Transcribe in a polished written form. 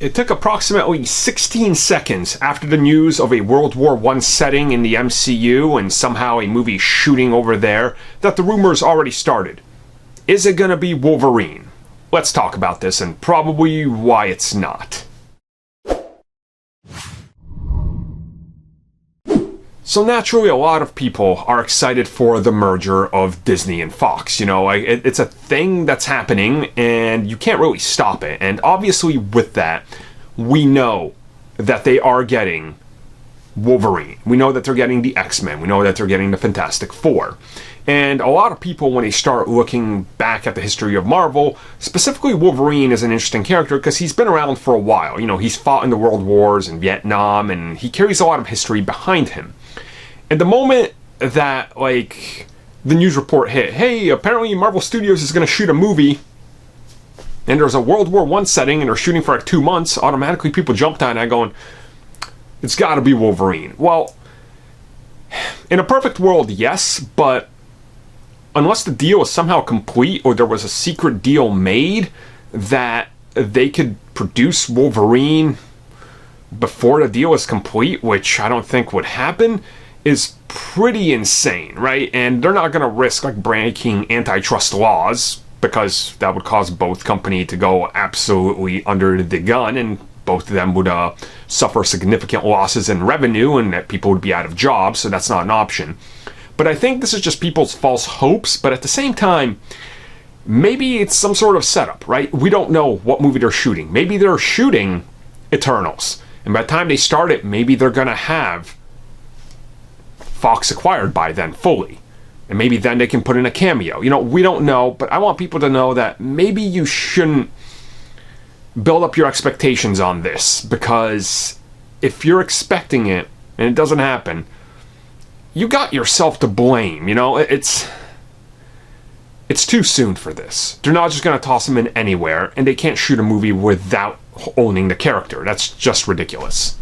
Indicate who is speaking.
Speaker 1: It took approximately 16 seconds after the news of a World War I setting in the MCU and somehow a movie shooting over there that the rumors already started. Is it gonna be Wolverine? Let's talk about this and probably why it's not. So naturally, a lot of people are excited for the merger of Disney and Fox. You know, it's a thing that's happening and you can't really stop it. And obviously with that, we know that they are getting Wolverine. We know that they're getting the X-Men. We know that they're getting the Fantastic Four. And a lot of people, when they start looking back at the history of Marvel, specifically Wolverine is an interesting character because he's been around for a while. You know, he's fought in the World Wars and Vietnam, and he carries a lot of history behind him. And the moment that, like, the news report hit, hey, apparently Marvel Studios is going to shoot a movie, and there's a World War I setting, and they're shooting for like 2 months, automatically people jumped on that going, it's got to be Wolverine. Well, in a perfect world, yes, but unless the deal is somehow complete or there was a secret deal made that they could produce Wolverine before the deal is complete, which I don't think would happen, is pretty insane, right? And they're not going to risk like breaking antitrust laws because that would cause both companies to go absolutely under the gun, and both of them would suffer significant losses in revenue, and that people would be out of jobs, so that's not an option. But I think this is just people's false hopes, but at the same time, maybe it's some sort of setup, right? We don't know what movie they're shooting. Maybe they're shooting Eternals, and by the time they start it, maybe they're going to have Fox acquired by then fully. And maybe then they can put in a cameo. You know, we don't know, but I want people to know that maybe you shouldn't build up your expectations on this, because if you're expecting it and it doesn't happen, you got yourself to blame. You know, it's too soon for this. They're not just going to toss him in anywhere, and they can't shoot a movie without owning the character. That's just ridiculous.